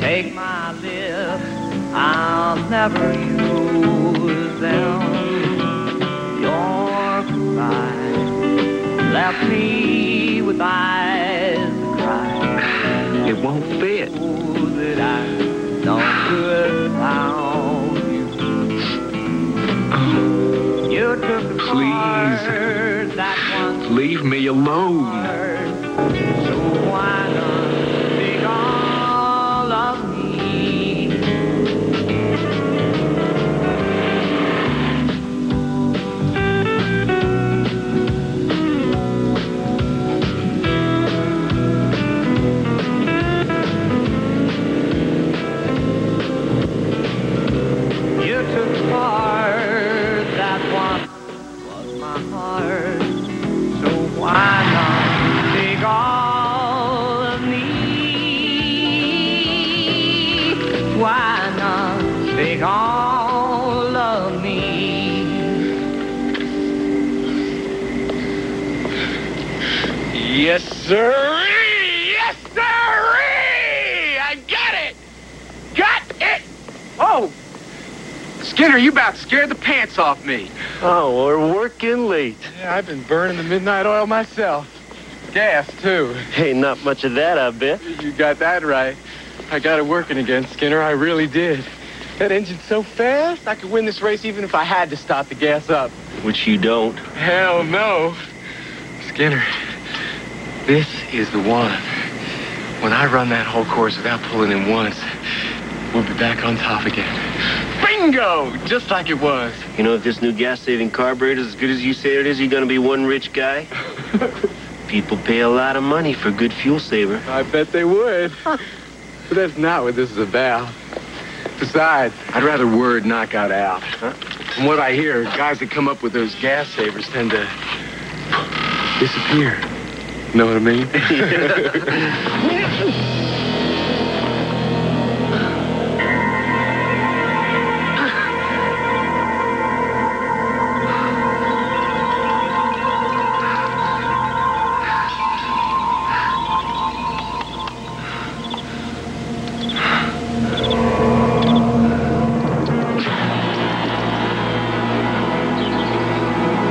Take my lips, I'll never use them. Your goodbye left me with eyes that cry. It won't fit. That I no good found you. You took the Please. part that once Leave me alone. so why not take all of me? You took the part that once was my heart, so why not take all of me? Why not take all of me? Yes, sirree! Yes, sirree! I got it! Got it! Oh! Skinner, you about scared the pants off me. Oh, we're working late. Yeah, I've been burning the midnight oil myself. Gas, too. Hey, not much of that, I bet. You got that right. I got it working again, Skinner. I really did. That engine's so fast, I could win this race even if I had to stop the gas up. Which you don't. Hell no. Skinner, this is the one. When I run that whole course without pulling in once, we'll be back on top again. Bingo! Just like it was. You know, if this new gas-saving carburetor is as good as you say it is, you're gonna be one rich guy. People pay a lot of money for good fuel saver. I bet they would. But that's not what this is about. Besides, I'd rather word not got out. Huh? From what I hear, guys that come up with those gas savers tend to disappear. Know what I mean?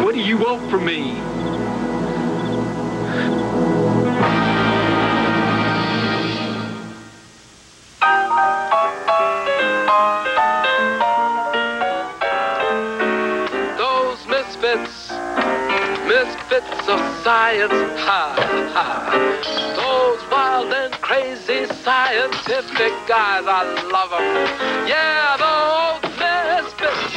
What do you want from me? Those misfits of science, ha, ha. Those wild and crazy scientific guys, I love them. Yeah, those misfits.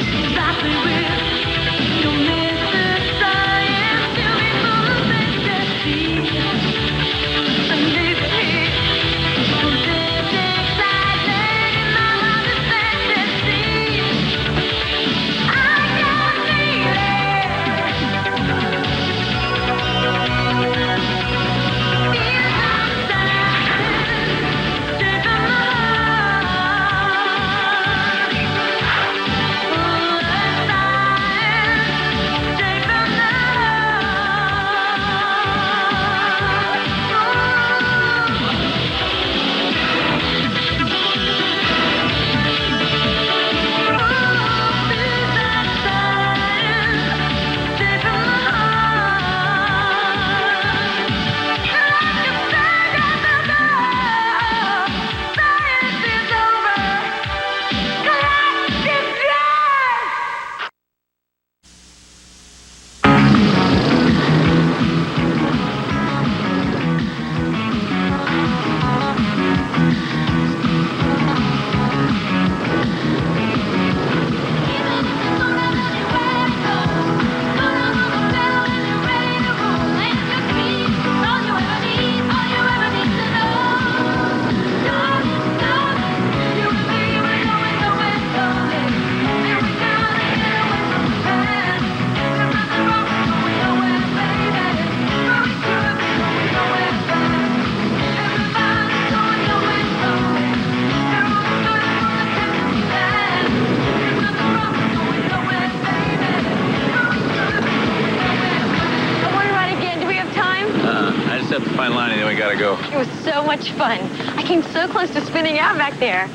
Fine line, and then we gotta go. It was so much fun. I came so close to spinning out back there.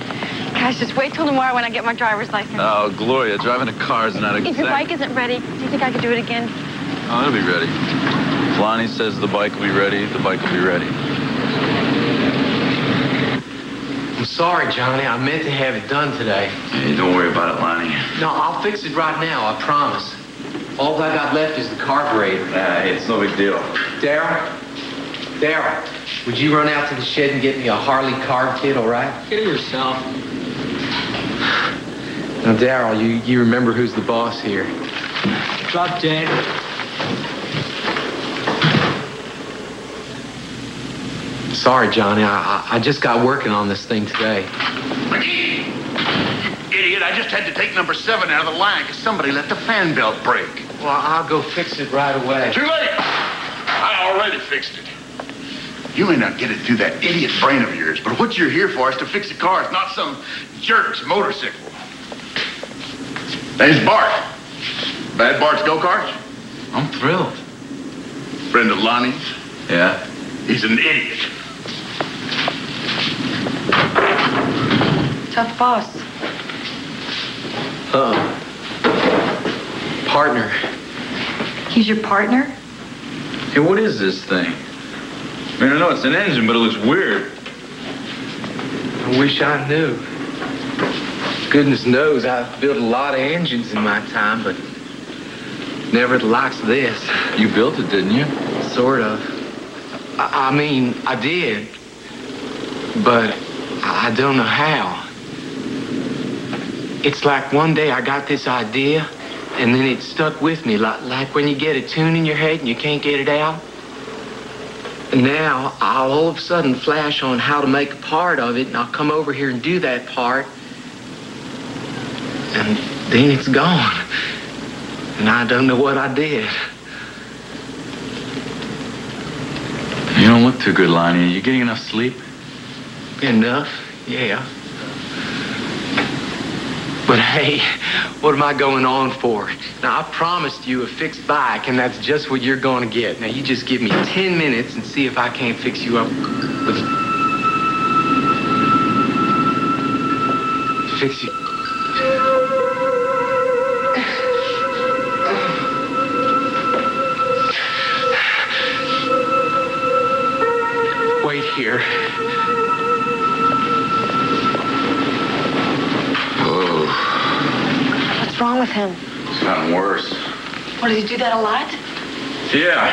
Guys, just wait till tomorrow when I get my driver's license. Oh, Gloria, driving a car is not exact. If your bike isn't ready, do you think I could do it again? Oh, it'll be ready. If Lonnie says the bike will be ready, the bike will be ready. I'm sorry, Johnny. I meant to have it done today. Hey, don't worry about it, Lonnie. No, I'll fix it right now, I promise. All I got left is the carburetor. Hey, it's no big deal. Daryl, would you run out to the shed and get me a Harley carb kit, all right? Get it yourself. Now, Daryl, you remember who's the boss here. Drop dead. Sorry, Johnny. I just got working on this thing today. McGee! Idiot, I just had to take number 7 out of the line because somebody let the fan belt break. Well, I'll go fix it right away. Too late! I already fixed it. You may not get it through that idiot brain of yours, but what you're here for is to fix a car. It's not some jerk's motorcycle. There's Bart. Bad Bart's go-karts? I'm thrilled. Friend of Lonnie's? Yeah? He's an idiot. Tough boss. Partner. He's your partner? Hey, what is this thing? I mean, I know it's an engine, but it looks weird. I wish I knew. Goodness knows I've built a lot of engines in my time, but never the likes of this. You built it, didn't you? Sort of. I mean, I did, but I don't know how. It's like one day I got this idea, and then it stuck with me, like when you get a tune in your head and you can't get it out. And now I'll all of a sudden flash on how to make a part of it, and I'll come over here and do that part, and then it's gone. And I don't know what I did. You don't look too good, Lonnie. Are you getting enough sleep? Enough, yeah. But hey, what am I going on for? Now, I promised you a fixed bike, and that's just what you're going to get. Now, you just give me 10 minutes and see if I can't fix you up with... Fix you... Wait here. What's wrong with him? It's gotten worse. What, does he do that a lot? Yeah.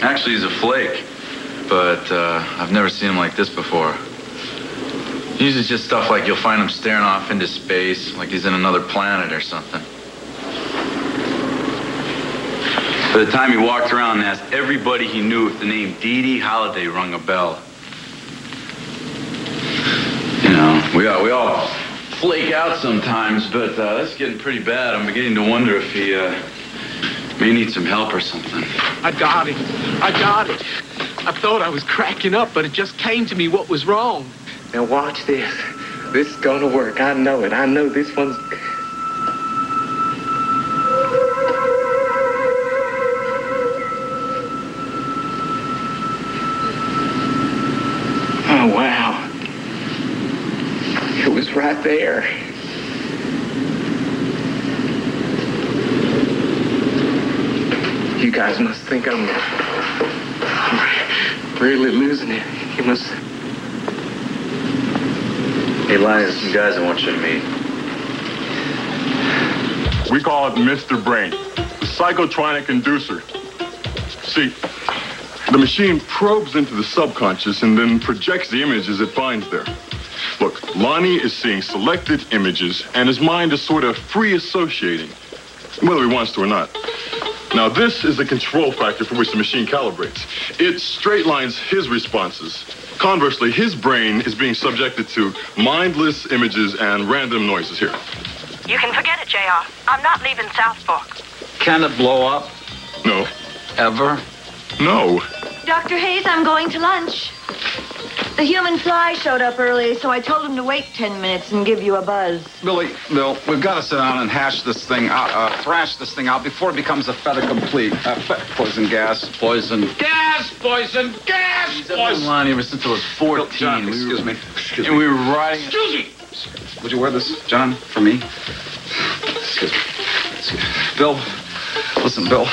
Actually, he's a flake. But I've never seen him like this before. Usually it's just stuff like you'll find him staring off into space, like he's in another planet or something. By the time he walked around and asked everybody he knew if the name Dee Dee Holiday rung a bell. You know, we all flake out sometimes, but that's getting pretty bad. I'm beginning to wonder if he may need some help or something. I got it. I thought I was cracking up, but it just came to me what was wrong. Now watch this. This is gonna work. I know it. I know this one's... Oh, wow. It was right there. You guys must think I'm really losing it. You must... Hey, Lonnie, there's some guys I want you to meet. We call it Mr. Brain, the psychotronic inducer. See, the machine probes into the subconscious and then projects the images it finds there. Look, Lonnie is seeing selected images, and his mind is sort of free associating, whether he wants to or not. Now, this is the control factor for which the machine calibrates. It straight lines his responses. Conversely, his brain is being subjected to mindless images and random noises here. You can forget it, JR. I'm not leaving South Fork. Can it blow up? No. Ever? No. Dr. Hayes, I'm going to lunch. The human fly showed up early, so I told him to wait 10 minutes and give you a buzz. Bill, we've got to sit down and hash this thing out, thrash this thing out before it becomes a fait accompli. Poison gas. Poison. Gas! Poison! Gas! He's known Lonnie ever since I was 14. John, excuse me. And we were riding. Excuse me! Would you wear this, John, for me? Excuse me. Bill, listen, Bill.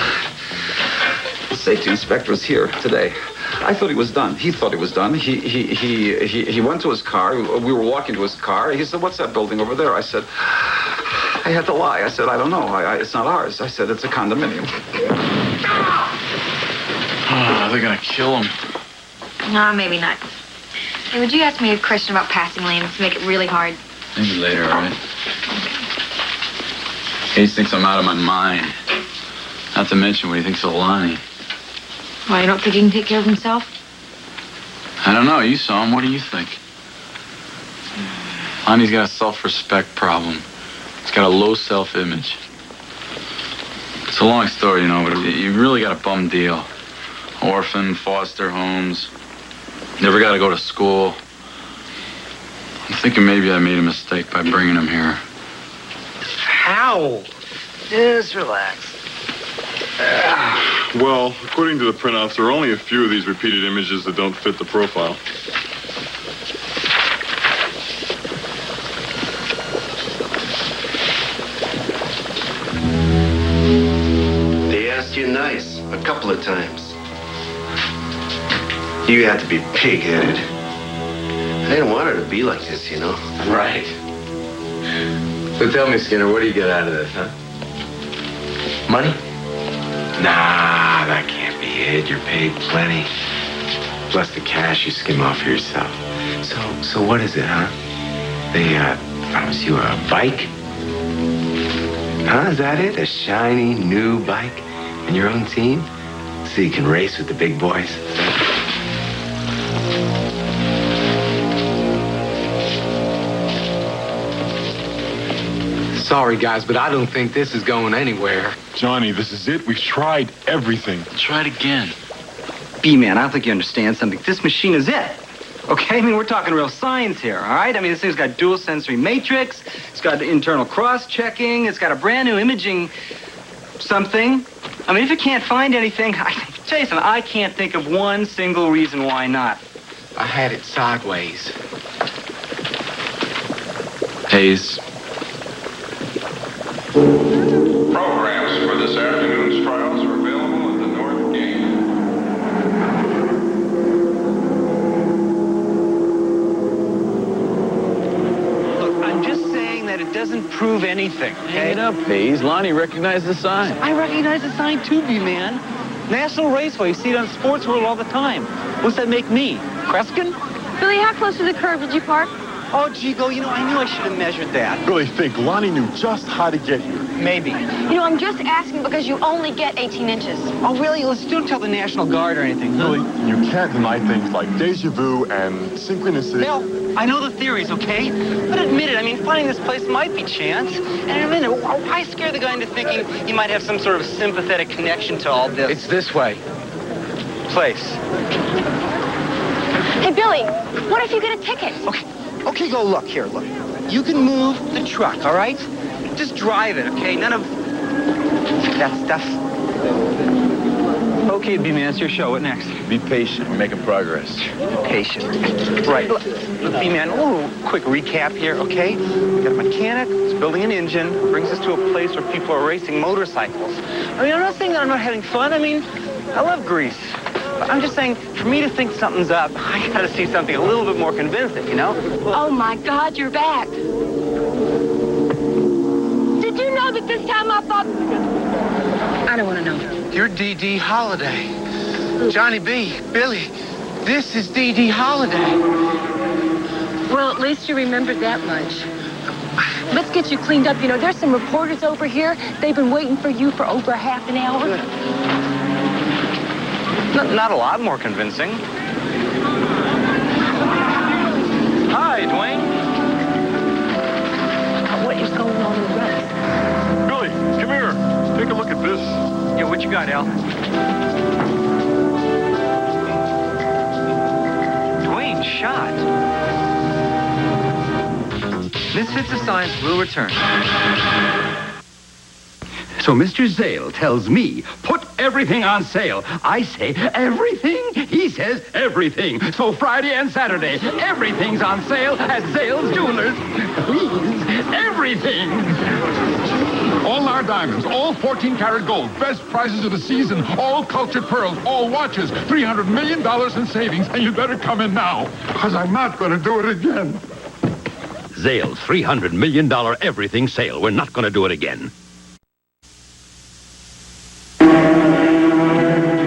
The safety inspector was here today. I thought he was done. He thought he was done. He went to his car. We were walking to his car. He said, "What's that building over there?" I said, I had to lie. I said, "I don't know. It's not ours." I said, "It's a condominium." Oh, they're gonna kill him. No, maybe not. Hey, would you ask me a question about passing lanes to make it really hard? Maybe later, all right? Hayes thinks I'm out of my mind. Not to mention what he thinks of Lonnie. Why, you don't think he can take care of himself? I don't know. You saw him. What do you think? Lonnie's got a self-respect problem. He's got a low self-image. It's a long story, you know, but you really got a bum deal. Orphan, foster homes. Never got to go to school. I'm thinking maybe I made a mistake by bringing him here. How? Just relax. Well, according to the printouts, there are only a few of these repeated images that don't fit the profile. They asked you nice a couple of times. You had to be pig-headed. I didn't want her to be like this, you know? Right. So tell me, Skinner, what do you get out of this, huh? Money? Nah, that can't be it. You're paid plenty. Plus the cash you skim off for yourself. So what is it, huh? They promise you a bike? Huh? Is that it? A shiny new bike and your own team? So you can race with the big boys? Sorry, guys, but I don't think this is going anywhere. Johnny, this is it. We've tried everything. Try it again. B-man, I don't think you understand something. This machine is it. Okay? I mean, we're talking real science here, all right? I mean, this thing's got dual sensory matrix. It's got internal cross-checking. It's got a brand new imaging something. I mean, if it can't find anything, tell you something, I can't think of one single reason why not. I had it sideways. Hayes. Programs for this afternoon's trials are available at the North Gate. Look, I'm just saying that it doesn't prove anything, okay? Hang it up, Hayes. Lonnie recognized the sign. I recognize the sign too, B-man. National Raceway, you see it on Sports World all the time. What's that make me? Kreskin? Billy, how close to the curb did you park? Oh, Gigo, you know, I knew I should have measured that. Really think Lonnie knew just how to get here. Maybe. You know, I'm just asking because you only get 18 inches. Oh, really? Let's don't tell the National Guard or anything, huh? Really, you can't deny things like deja vu and synchronicity. Bill, I know the theories, okay? But admit it, I mean, finding this place might be chance. And in a minute, why scare the guy into thinking he might have some sort of sympathetic connection to all this? It's this way. Place. Hey, Billy, what if you get a ticket? Okay, go look. Here, look. You can move the truck, all right? Just drive it, okay? None of that stuff. Okay, B-man, it's your show. What next? Be patient. We're making progress. Patient. Right. Look, B-man, a little quick recap here, okay? We got a mechanic who's building an engine, brings us to a place where people are racing motorcycles. I mean, I'm not saying that I'm not having fun. I mean, I love Grease. But I'm just saying, for me to think something's up, I gotta see something a little bit more convincing, you know? Oh, my God, you're back. Did you know that this time I thought... I don't want to know. You're D.D. Holiday. Johnny B., Billy, this is D.D. Holiday. Well, at least you remembered that much. Let's get you cleaned up. You know, there's some reporters over here. They've been waiting for you for over half an hour. Not a lot more convincing. Hi, Dwayne. What is going on in the race? Billy, come here. Take a look at this. Yeah, what you got, Al? Misfits of Science will return. So Mr. Zale tells me, put everything on sale. I say, everything? He says, everything. So Friday and Saturday, everything's on sale at Zale's Jewelers. Please, everything. All our diamonds, all 14-karat gold, best prices of the season, all cultured pearls, all watches, $300 million in savings, and you better come in now, because I'm not going to do it again. Zale's $300 million everything sale. We're not going to do it again. You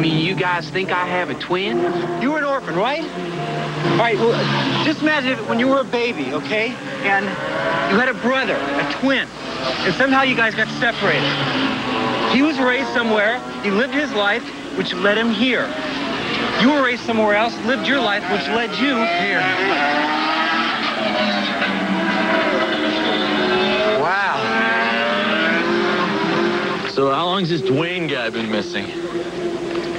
mean you guys think I have a twin? You were an orphan, right? All right, well, just imagine when you were a baby, okay? And you had a brother, a twin, and somehow you guys got separated. He was raised somewhere, he lived his life, which led him here. You were raised somewhere else, lived your life, which led you here. Wow. So how long's this Dwayne guy been missing?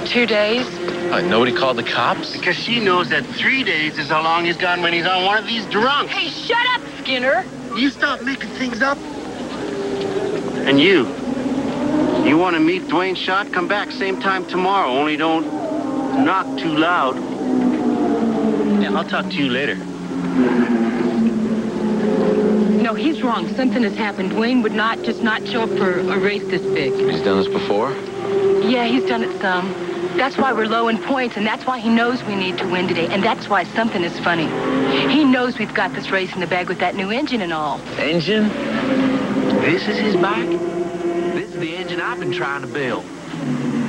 2 days. Nobody called the cops? Because she knows that 3 days is how long he's gone when he's on one of these drunks. Hey, shut up, Skinner. You stop making things up. And you want to meet Dwayne Schott? Come back same time tomorrow, only don't knock too loud. Yeah, I'll talk to you later. No, he's wrong. Something has happened. Dwayne would not show up for a race this big. He's done this before? Yeah, he's done it some. That's why we're low in points, and that's why he knows we need to win today, and that's why something is funny. He knows we've got this race in the bag with that new engine and all. Engine? This is his bike? This is the engine I've been trying to build.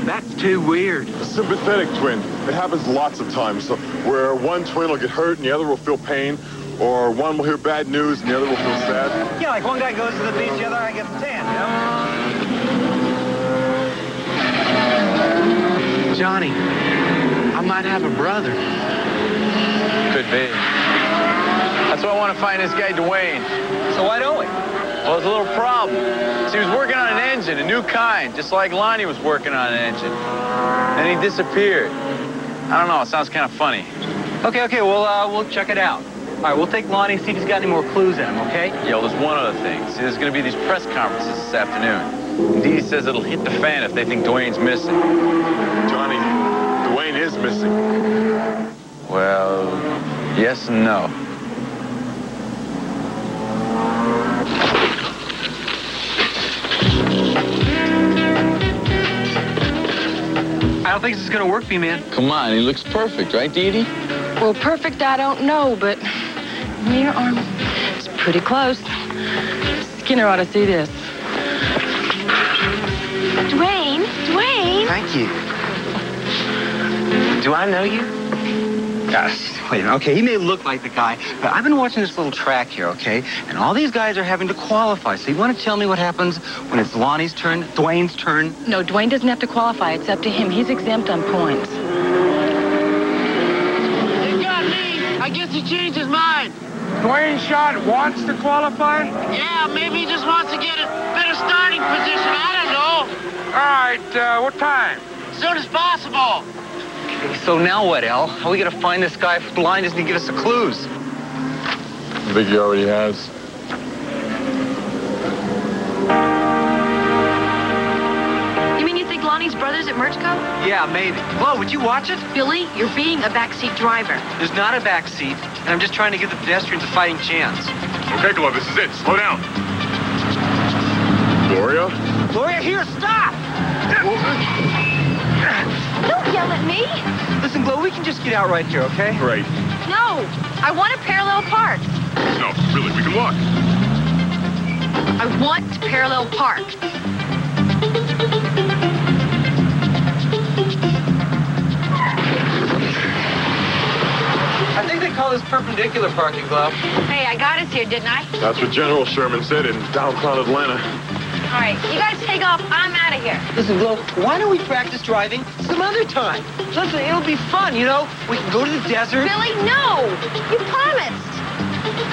That's too weird. A sympathetic twin. It happens lots of times. So where one twin will get hurt and the other will feel pain, or one will hear bad news and the other will feel sad. Yeah, like one guy goes to the beach, the other guy gets tan, you know? Johnny, I might have a brother. Could be. That's why I want to find this guy, Dwayne. So why don't we? Well, there's a little problem. See, he was working on an engine, a new kind, just like Lonnie was working on an engine. And he disappeared. I don't know, it sounds kind of funny. Okay, we'll check it out. All right, we'll take Lonnie, see if he's got any more clues in him, okay? Yeah, well, there's one other thing. See, there's going to be these press conferences this afternoon. Dee Dee says it'll hit the fan if they think Dwayne's missing. Johnny, Dwayne is missing. Well, yes and no. I don't think this is gonna work, B-Man. Come on, he looks perfect, right, Dee Dee? Well, perfect, I don't know, but your arm is pretty close. Skinner ought to see this. Dwayne? Thank you. Do I know you? Wait a minute, okay, he may look like the guy, but I've been watching this little track here, okay? And all these guys are having to qualify. So you want to tell me what happens when it's Lonnie's turn, Dwayne's turn? No, Dwayne doesn't have to qualify. It's up to him. He's exempt on points. He got me. I guess he changed his mind. Dwayne Schott wants to qualify? Yeah, maybe he just wants to get a better starting position. I don't know. All right, what time? As soon as possible. So now what, Al? How are we gonna find this guy if Lonnie doesn't give us the clues? I think he already has. You mean you think Lonnie's brother's at Merchco? Yeah, maybe. Flo, would you watch it? Billy, you're being a backseat driver. There's not a back seat, and I'm just trying to give the pedestrians a fighting chance. Okay, Glow, this is it. Slow down. Gloria? Gloria, here, stop! Don't yell at me. Listen, Glow, we can just get out right here, okay? Right. No, I want to parallel park. No, really, we can walk. I want to parallel park. I think they call this perpendicular parking, Glow. Hey, I got us here, didn't I? That's what General Sherman said in downtown Atlanta. All right, you guys take off. I'm out of here. Listen, Glow, why don't we practice driving some other time? Listen, it'll be fun, you know? We can go to the desert. Billy, no! You promised.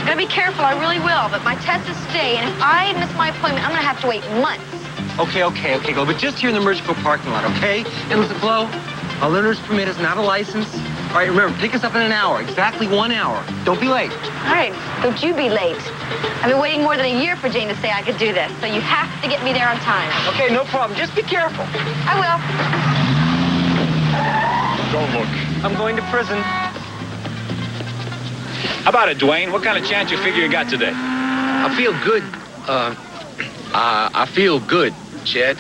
Gotta be careful, I really will, but my test is today, and if I miss my appointment, I'm gonna have to wait months. Okay, Glow, but just here in the Merchco parking lot, okay? And listen, Glow, a learner's permit is not a license. All right, remember, pick us up in an hour. Exactly 1 hour. Don't be late. All right, don't you be late. I've been waiting more than a year for Jane to say I could do this, so you have to get me there on time. Okay, no problem. Just be careful. I will. Don't look. I'm going to prison. How about it, Dwayne? What kind of chance you figure you got today? I feel good. I feel good, Chet.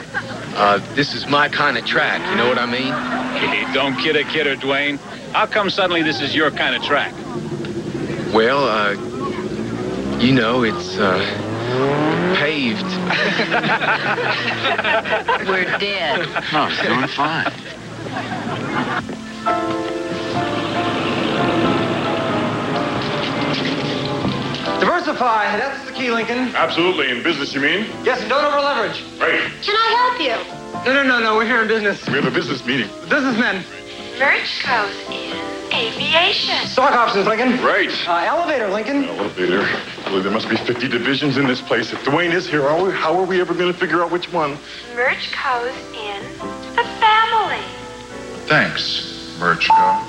This is my kind of track, you know what I mean? Hey, don't kid a kidder, Dwayne. How come suddenly this is your kind of track? Well, you know, it's, paved. We're dead. Oh, it's doing fine. Diversify. That's the key, Lincoln. Absolutely. In business, you mean? Yes, and don't over-leverage. Right. Can I help you? No. We're here in business. We have a business meeting. Businessmen. Merch goes in aviation. Stock options, Lincoln. Right. Elevator, Lincoln. Elevator. Well, there must be 50 divisions in this place. If Dwayne is here, how are we ever going to figure out which one? Merch goes in the family. Thanks, Merchko.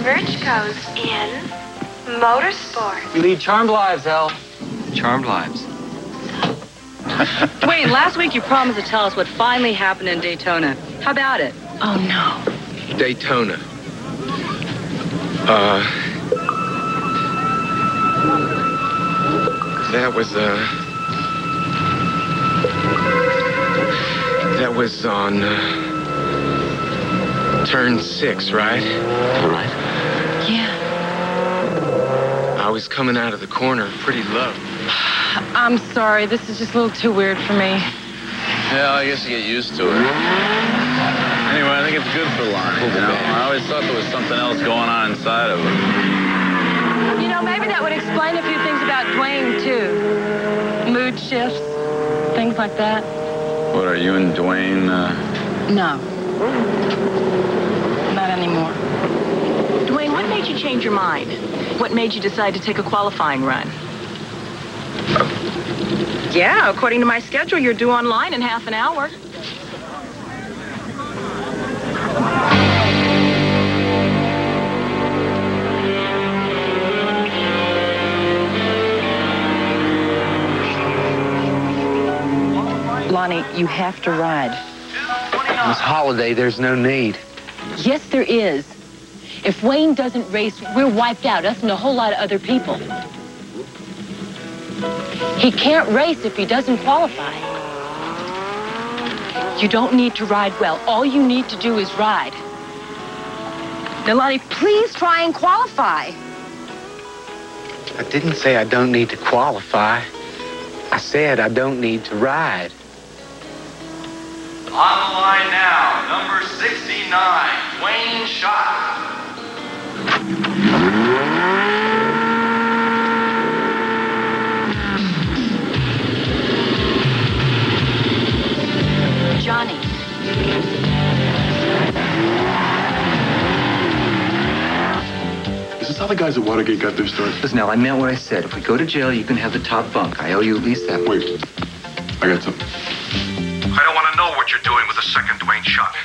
Merch goes in motorsport. We lead charmed lives, Al. Charmed lives. Dwayne, last week you promised to tell us what finally happened in Daytona. How about it? Oh, no. Daytona. That was on, turn 6, right? All right. Yeah. I was coming out of the corner pretty low. I'm sorry. This is just a little too weird for me. Yeah, I guess you get used to it. Anyway, I think it's good for Lonnie, you know? I always thought there was something else going on inside of her. You know, maybe that would explain a few things about Dwayne, too. Mood shifts, things like that. What, are you and Dwayne, No. Not anymore. Dwayne, what made you change your mind? What made you decide to take a qualifying run? Yeah, according to my schedule, you're due online in half an hour. Lonnie, you have to ride. Miss Holiday, there's no need. Yes, there is. If Wayne doesn't race, we're wiped out, us and a whole lot of other people. He can't race if he doesn't qualify. You don't need to ride well. All you need to do is ride. Now, Lonnie, please try and qualify. I didn't say I don't need to qualify. I said I don't need to ride. On the line now, number 69, Dwayne Schott. Johnny. Is this how the guys at Watergate got their start? Listen, Al, I meant what I said. If we go to jail, you can have the top bunk. I owe you at least that. Wait. I got something. I don't want to know what you're doing with the second Dwayne Schott.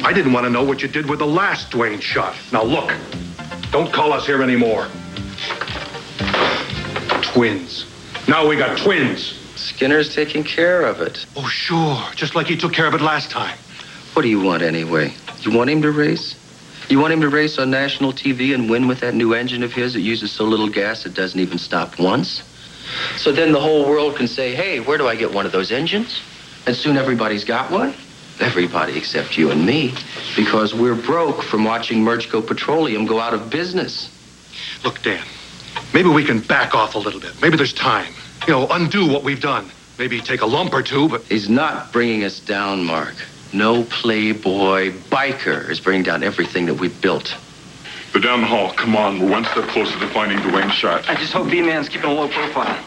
I didn't want to know what you did with the last Dwayne Schott. Now look, don't call us here anymore. Twins. Now we got twins. Skinner's taking care of it. Oh, sure. Just like he took care of it last time. What do you want anyway? You want him to race? You want him to race on national TV and win with that new engine of his that uses so little gas it doesn't even stop once? So then the whole world can say, hey, where do I get one of those engines? And soon everybody's got one. Everybody except you and me, because we're broke from watching Merchco Petroleum go out of business. Look, Dan, maybe we can back off a little bit. Maybe there's time. You know, undo what we've done. Maybe take a lump or two, but... He's not bringing us down, Mark. No playboy biker is bringing down everything that we've built. They're down the hall. Come on, we're one step closer to finding Dwayne Schott. I just hope B-Man's keeping a low profile.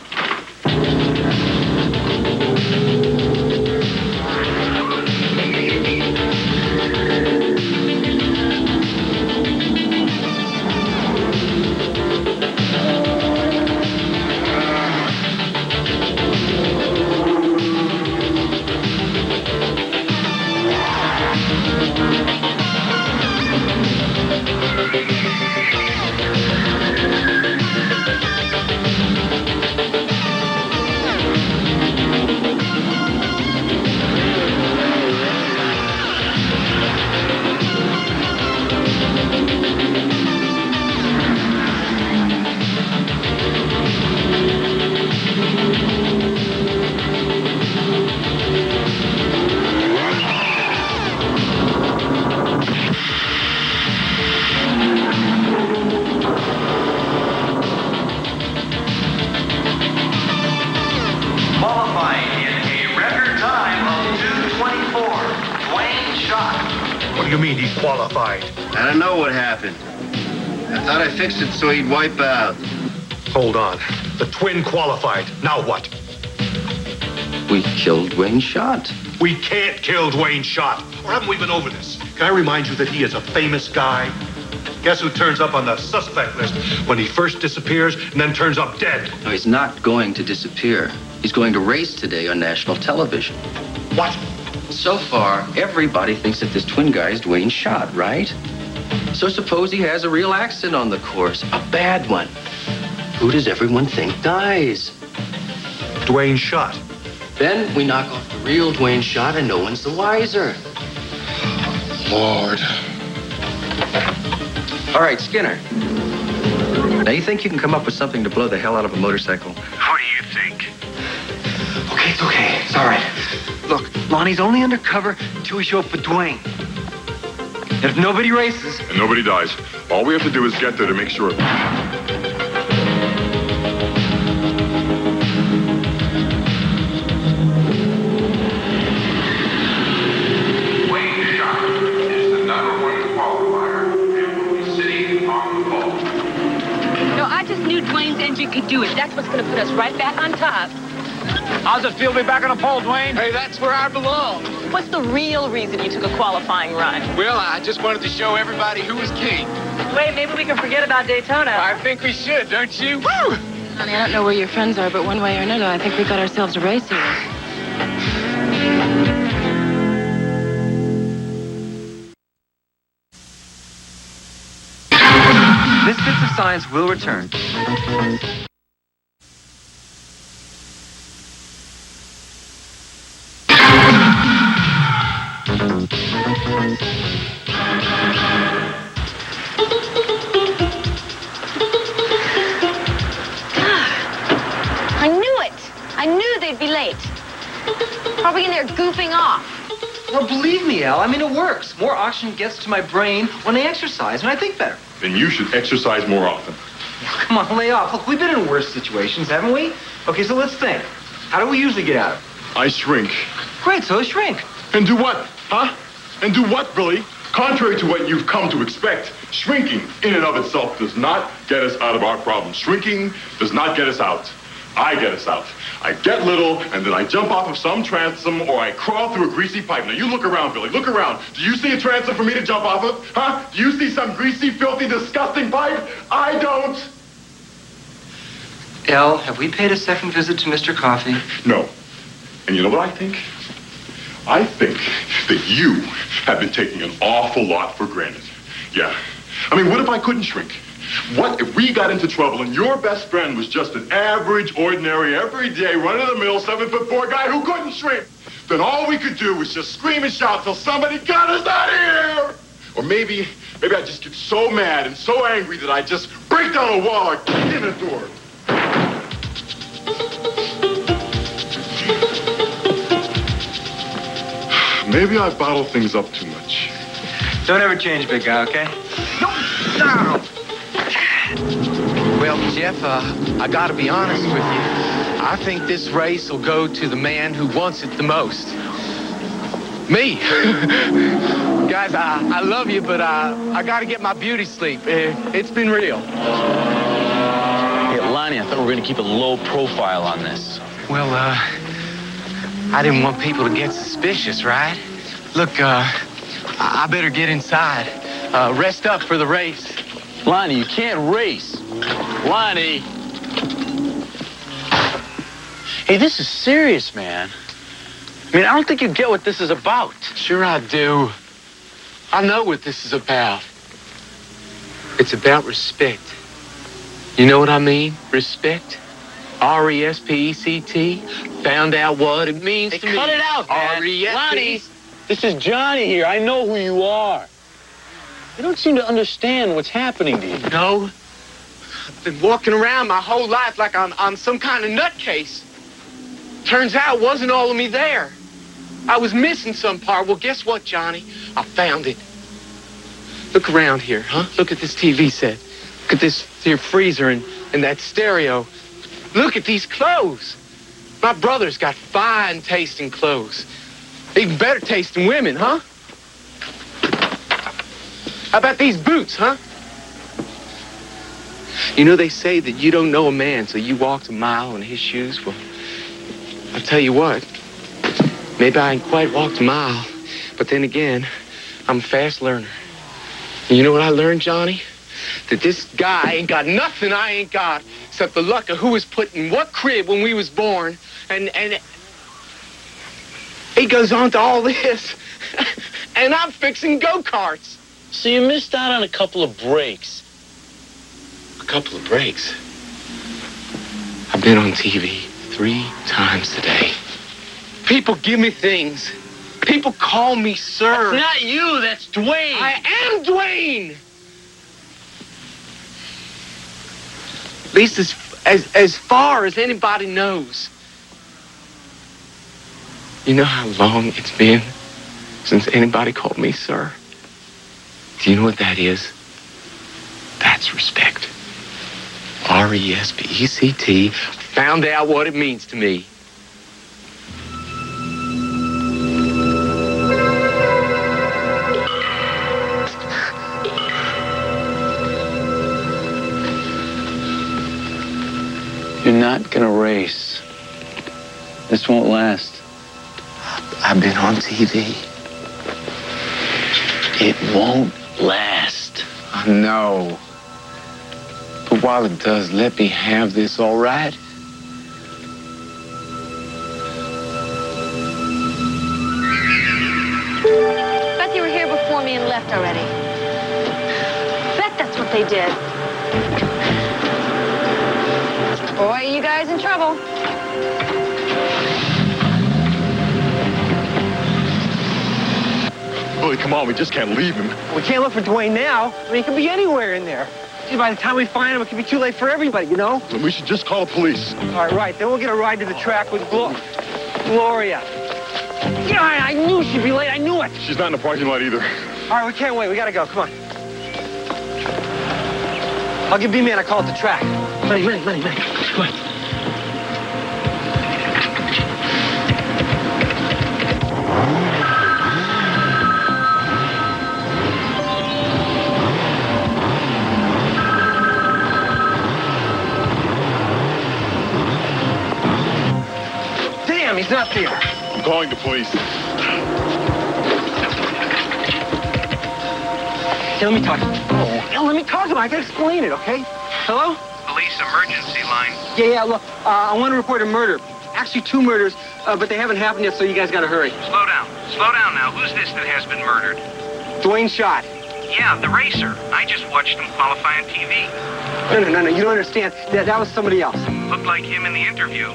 you mean he's qualified? I don't know what happened. I thought I fixed it so he'd wipe out. Hold on. The twin qualified. Now what? We killed Dwayne Schott. We can't kill Dwayne Schott. Or haven't we been over this? Can I remind you that he is a famous guy? Guess who turns up on the suspect list when he first disappears and then turns up dead? No, he's not going to disappear. He's going to race today on national television. What? So far, everybody thinks that this twin guy is Dwayne Schott, right? So suppose he has a real accident on the course, a bad one. Who does everyone think dies? Dwayne Schott. Then we knock off the real Dwayne Schott and no one's the wiser. Lord. All right, Skinner. Now, you think you can come up with something to blow the hell out of a motorcycle? What do you think? Okay, it's okay. It's all right. Look, Lonnie's only undercover until we show up with Dwayne. And if nobody races... And nobody dies. All we have to do is get there to make sure. No, I just knew Dwayne's engine could do it. That's what's going to put us right back on top. How's it feel to be back on the pole, Dwayne? Hey, that's where I belong. What's the real reason you took a qualifying run? Well, I just wanted to show everybody who was king. Wait, maybe we can forget about Daytona. I think we should, don't you? Woo! Honey, I don't know where your friends are, but one way or another, I think we got ourselves a race here. Misfits of Science will return. I knew it. I knew they'd be late. Probably in there goofing off. Well, believe me, Al, I mean, it works. More oxygen gets to my brain when I exercise, and I think better. Then you should exercise more often. Come on, lay off. Look, we've been in worse situations, haven't we? Okay, so let's think. How do we usually get out of it? I shrink. Great, so shrink. And do what? Huh? And do what, Billy? Contrary to what you've come to expect, shrinking in and of itself does not get us out of our problems. Shrinking does not get us out. I get us out. I get little, and then I jump off of some transom, or I crawl through a greasy pipe. Now, you look around, Billy. Look around. Do you see a transom for me to jump off of? Huh? Do you see some greasy, filthy, disgusting pipe? I don't. Al, have we paid a second visit to Mr. Coffee? No. And you know what I think? I think that you have been taking an awful lot for granted. Yeah. I mean, what if I couldn't shrink? What if we got into trouble and your best friend was just an average, ordinary, everyday, run-of-the-mill, 7'4" guy who couldn't shrink? Then all we could do was just scream and shout till somebody got us out of here! Or maybe I just get so mad and so angry that I just break down a wall or kick in a door. Maybe I bottle things up too much. Don't ever change, big guy, okay? No! Well, Jeff, I gotta be honest with you. I think this race will go to the man who wants it the most. Me. Guys, I love you, but I gotta get my beauty sleep. It's been real. Hey, Lonnie, I thought we were going to keep a low profile on this. Well, I didn't want people to get suspicious, right? Look, I better get inside. Rest up for the race. Lonnie, you can't race. Lonnie. Hey, this is serious, man. I mean, I don't think you get what this is about. Sure I do. I know what this is about. It's about respect. You know what I mean? Respect. R-E-S-P-E-C-T. Found out what it means to me. Cut it out, man. Lonnie, this is Johnny here. I know who you are. You don't seem to understand what's happening to you. No. I've been walking around my whole life like I'm some kind of nutcase. Turns out it wasn't all of me there. I was missing some part. Well, guess what, Johnny? I found it. Look around here, huh? Look at this TV set. Look at this here freezer and that stereo. Look at these clothes. My brother's got fine taste in clothes. Even better taste in women, huh? How about these boots, huh? You know, they say that you don't know a man till you walked a mile in his shoes. Well, I'll tell you what. Maybe I ain't quite walked a mile, but then again, I'm a fast learner. And you know what I learned, Johnny? That this guy ain't got nothing I ain't got except the luck of who was put in what crib when we was born. And he goes on to all this. And I'm fixing go-karts. So you missed out on a couple of breaks. A couple of breaks? I've been on TV 3 times today. People give me things. People call me sir. That's not you, that's Dwayne. I am Dwayne. At least as far as anybody knows. You know how long it's been since anybody called me sir? Do you know what that is? That's respect. R-E-S-P-E-C-T. Found out what it means to me. You're not gonna race. This won't last. I've been on TV. It won't last. I know. But while it does, let me have this, all right? Bet they were here before me and left already. Bet that's what they did. Boy, you guys in trouble. Billy, come on, we just can't leave him. We can't look for Dwayne now. I mean, he could be anywhere in there. See, by the time we find him, it could be too late for everybody, you know? We should just call the police. All right. Then we'll get a ride to the track with Gloria. You know, I knew she'd be late. I knew it. She's not in the parking lot either. All right, we can't wait. We gotta go. Come on. I'll give B-Man a call at the track. Lenny. Come on. Damn, he's not there. I'm calling the police. Hey, let me talk. Oh, let me talk to him. I can explain it, okay? Hello? Police emergency line. Yeah, look, I want to report a murder. Actually, 2 murders, but they haven't happened yet, so you guys gotta hurry. Slow down now. Who's this that has been murdered? Dwayne Schott. Yeah, the racer. I just watched him qualify on TV. No, you don't understand. That was somebody else. Looked like him in the interview.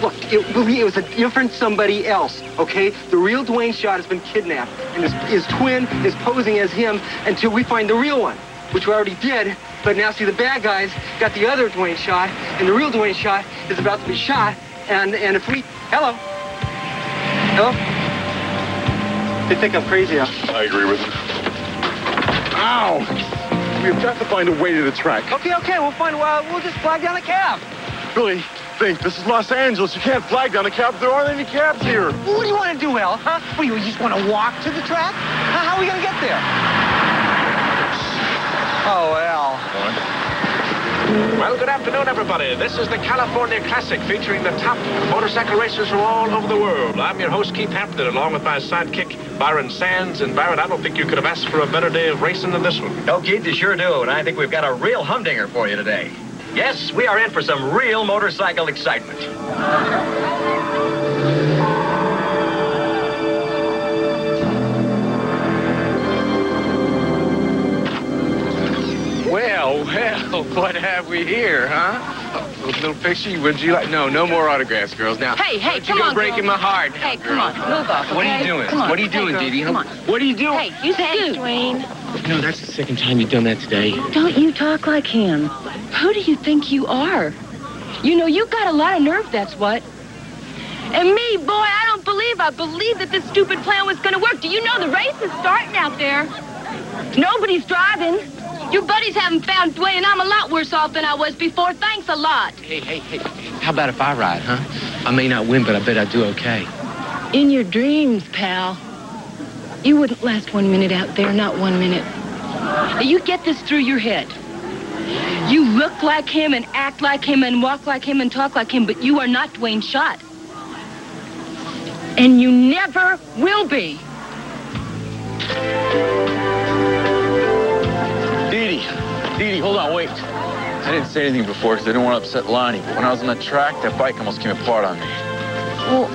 Look, it was a different somebody else, okay? The real Dwayne Schott has been kidnapped, and his twin is posing as him until we find the real one, which we already did. But now, see, the bad guys got the other Dwayne Schott, and the real Dwayne Schott is about to be shot. And if we... Hello? They think I'm crazy, huh? I agree with him. Ow! We've got to find a way to the track. Okay, we'll find... we'll just flag down a cab. Billy, think. This is Los Angeles. You can't flag down a cab. There aren't any cabs here. What do you want to do, Al? Huh? What, you just want to walk to the track? How are we going to get there? Oh, Al. Well, good afternoon, everybody. This is the California Classic featuring the top motorcycle racers from all over the world. I'm your host, Keith Hampton, along with my sidekick, Byron Sands. And Byron, I don't think you could have asked for a better day of racing than this one. No, Keith, you sure do. And I think we've got a real humdinger for you today. Yes, we are in for some real motorcycle excitement. Well, what have we here, huh? A little picture. Would you like? No more autographs, girls. Now, Hey, don't you come go on, breaking girls. my heart. Hey, now, come girl. on, move up, What are okay? you doing? Come on. What are you doing, Hey, girls, Dee Dee? come on. What are you doing? Hey, you scoot. Dwayne. No, that's the second time you've done that today. Don't you talk like him. Who do you think you are? You know, you got a lot of nerve, that's what. And me, boy, I believe that this stupid plan was going to work. Do you know the race is starting out there? Nobody's driving. Your buddies haven't found Dwayne, and I'm a lot worse off than I was before. Thanks a lot. Hey. How about if I ride, huh? I may not win, but I bet I do okay. In your dreams, pal. You wouldn't last 1 minute out there, not 1 minute. Now, you get this through your head. You look like him and act like him and walk like him and talk like him, but you are not Dwayne Schott. And you never will be. Dee Dee, hold on, wait. I didn't say anything before because I didn't want to upset Lonnie, but when I was on the track, that bike almost came apart on me. Well,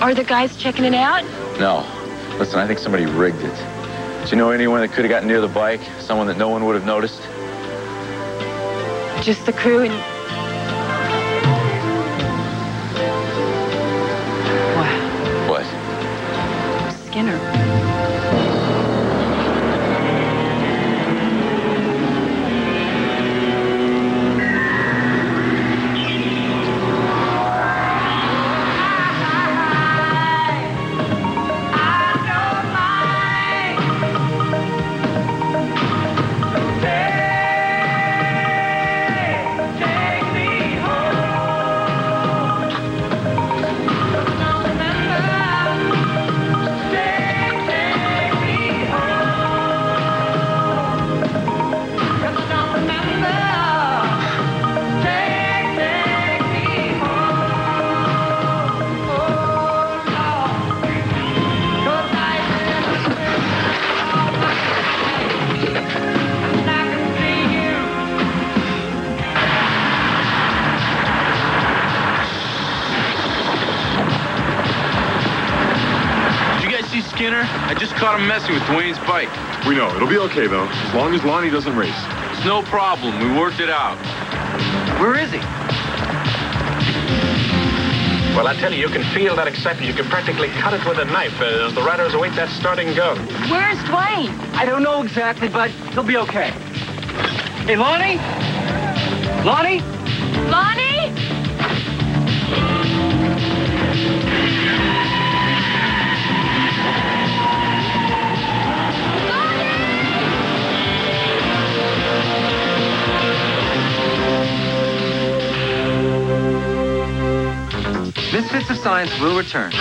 are the guys checking it out? No. Listen, I think somebody rigged it. Do you know anyone that could have gotten near the bike? Someone that no one would have noticed? Just the crew and... Wow. What? Skinner. Skinner? I just caught him messing with Dwayne's bike. We know. It'll be okay, though, as long as Lonnie doesn't race. It's no problem. We worked it out. Where is he? Well, I tell you, you can feel that excitement. You can practically cut it with a knife as the riders await that starting gun. Where's Dwayne? I don't know exactly, but he'll be okay. Hey, Lonnie? Lonnie? Lonnie? Misfits of Science will return.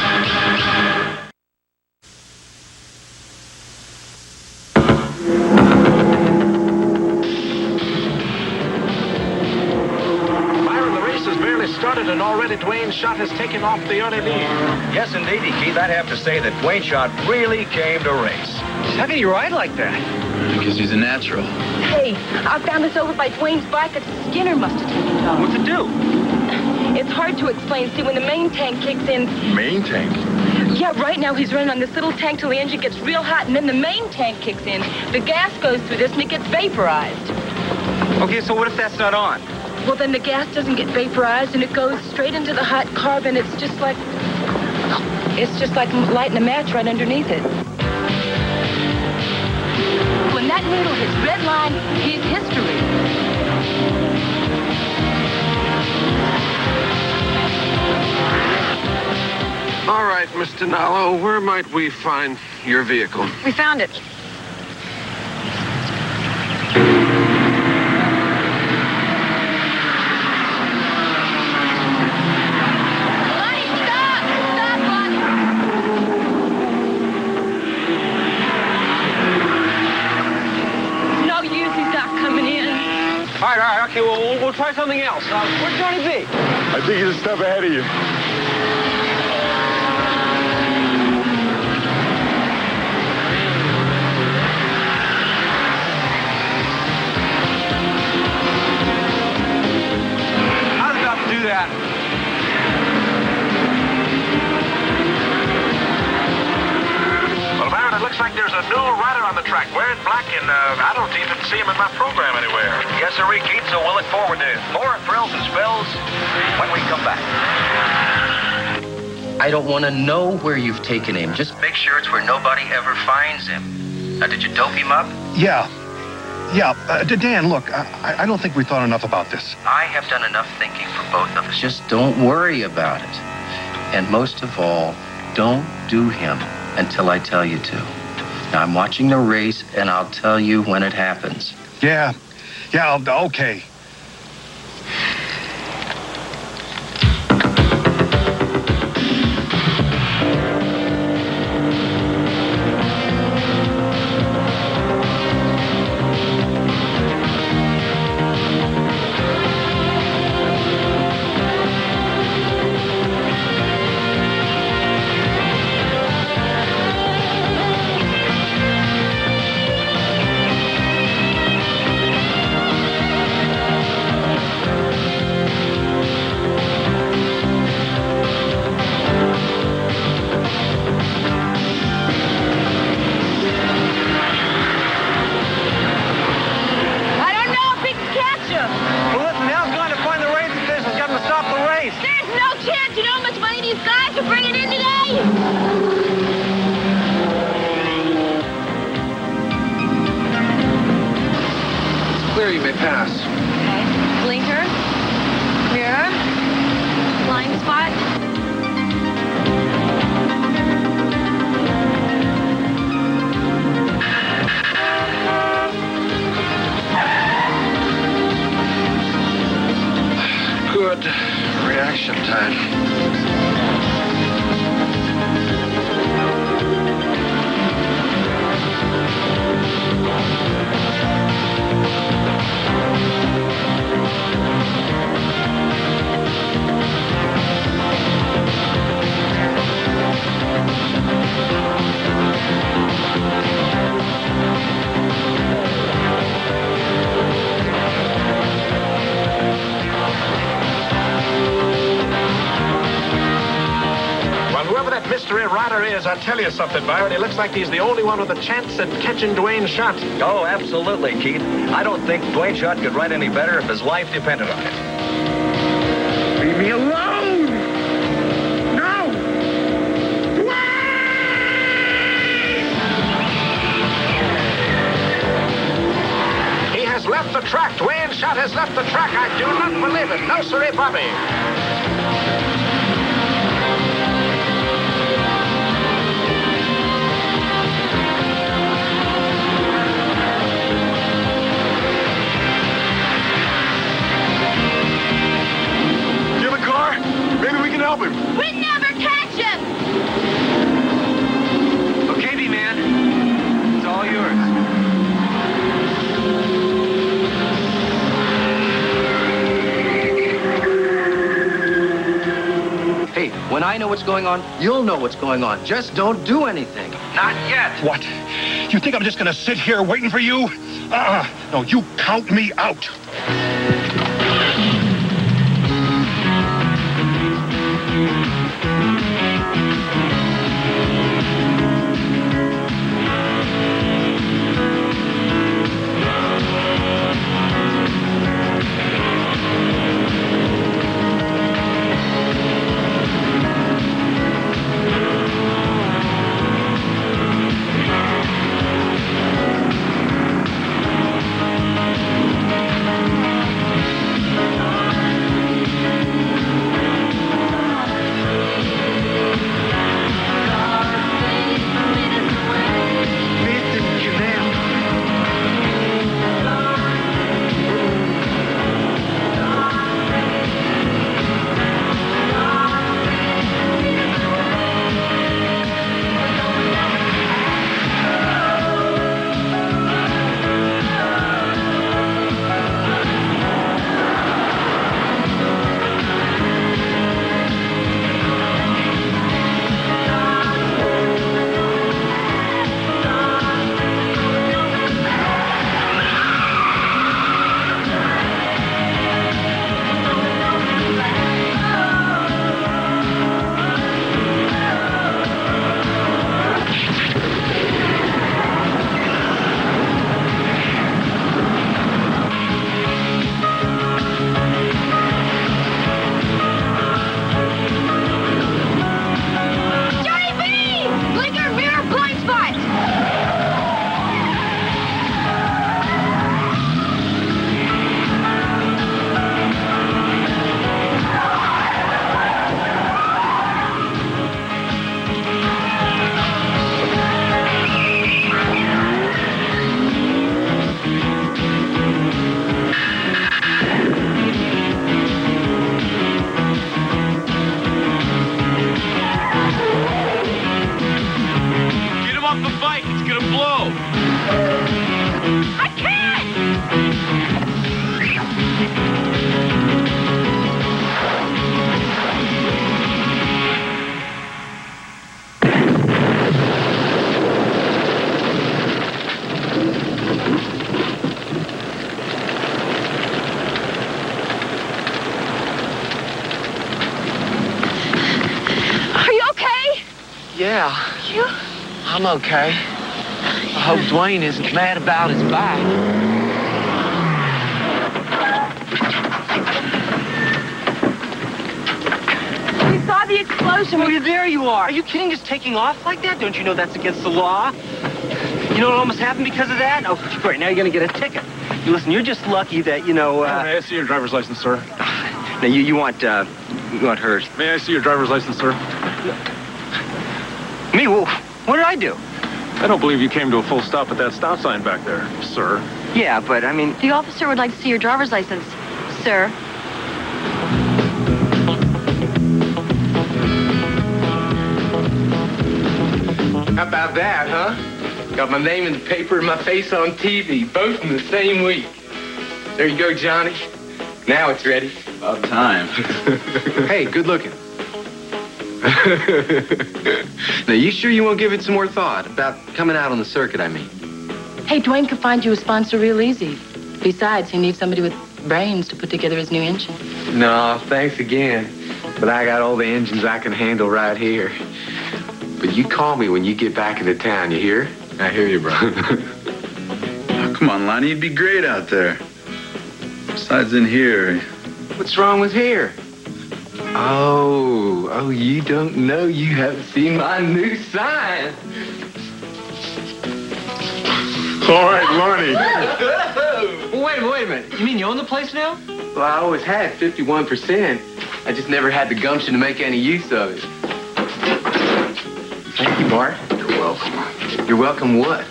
Byron, the race has barely started, and already Dwayne Schott has taken off the early lead. Yes, indeedy, Keith. I'd have to say that Dwayne Schott really came to race. How can you ride like that? Because he's a natural. Hey, I found this over by Dwayne's bike that Skinner must have taken it off. What's it do? It's hard to explain. See, when the main tank kicks in... Main tank? Yeah, right now he's running on this little tank till the engine gets real hot, and then the main tank kicks in. The gas goes through this, and it gets vaporized. Okay, so what if that's not on? Well, then the gas doesn't get vaporized, and it goes straight into the hot carbon. It's just like lighting a match right underneath it. When that needle hits red line, he's history. All right, Mr. Nallo, where might we find your vehicle? We found it. No use, he's not coming in. All right, okay, well, we'll try something else. Where's Johnny B? I think he's a step ahead of you. I was about to do that. Well, Byron, it looks like there's a new rider on the track wearing black, and I don't even see him in my program anywhere. Yes, sir, Keith, so we'll look forward to more thrills and spills when we come back. I don't want to know where you've taken him. Just make sure it's where nobody ever finds him. Now, did you dope him up? Yeah. Dan, look, I don't think we thought enough about this. I have done enough thinking for both of us. Just don't worry about it. And most of all, don't do him until I tell you to. Now, I'm watching the race, and I'll tell you when it happens. Yeah, okay. reaction time. Well, whoever that mystery rider is, I'll tell you something, Byron. He looks like he's the only one with a chance at catching Dwayne Schott. Oh, absolutely, Keith. I don't think Dwayne Schott could write any better if his life depended on it. Leave me alone! No! He has left the track. Dwayne Schott has left the track. I do not believe it. No, sirree, Bobby. Do you have a car? Maybe we can help him. We never catch him! Okay, B-Man. It's all yours. Hey, when I know what's going on, you'll know what's going on. Just don't do anything. Not yet. What? You think I'm just gonna sit here waiting for you? No, you count me out. Yeah. You? I'm okay. I hope Dwayne isn't mad about his back. We saw the explosion. Oh, there you are. Are you kidding? Just taking off like that? Don't you know that's against the law? You know what almost happened because of that? Oh, great. Now you're going to get a ticket. You listen, you're just lucky that, May I see your driver's license, sir? Now, you want hers. May I see your driver's license, sir? Me? Well, what did I do? I don't believe you came to a full stop at that stop sign back there, sir. Yeah, but I mean... The officer would like to see your driver's license, sir. How about that, huh? Got my name in the paper and my face on TV, both in the same week. There you go, Johnny. Now it's ready. About time. Hey, good looking. Now, you sure you won't give it some more thought about coming out on the circuit, I mean? Hey, Dwayne could find you a sponsor real easy. Besides, he needs somebody with brains to put together his new engine. No, thanks again. But I got all the engines I can handle right here. But you call me when you get back into town, you hear? I hear you, bro. Oh, come on, Lonnie, you'd be great out there. Besides in here. What's wrong with here? Oh, you don't know. You haven't seen my new sign. All right, Lonnie. Well, wait a minute. You mean you own the place now? Well, I always had 51%. I just never had the gumption to make any use of it. Thank you, Bart. You're welcome. You're welcome what?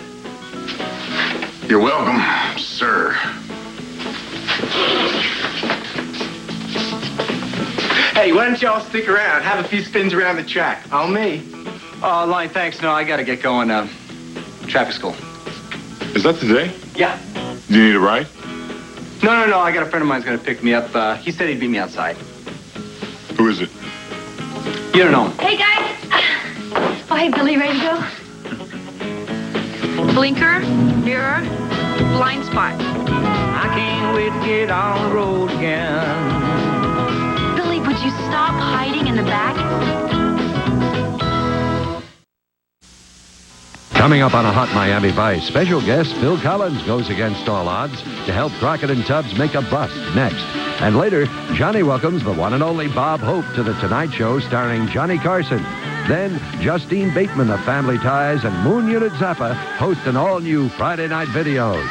You're welcome, sir. Hey, why don't y'all stick around? Have a few spins around the track. On me. Lonnie, thanks. No, I gotta get going. Traffic school. Is that today? Yeah. Do you need a ride? No. I got a friend of mine's gonna pick me up. He said he'd meet me outside. Who is it? You don't know him. Hey, guys. Oh, hey, Billy, ready to go? Blinker, mirror, blind spot. I can't wait to get on the road again. Billy, would you stop hiding in the back? Coming up on a Hot Miami Vice, special guest Phil Collins goes against all odds to help Crockett and Tubbs make a bust next. And later, Johnny welcomes the one and only Bob Hope to The Tonight Show starring Johnny Carson. Then, Justine Bateman of Family Ties and Moon Unit Zappa host an all-new Friday night videos.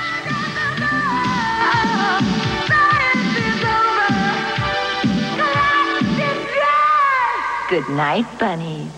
Good night, bunnies.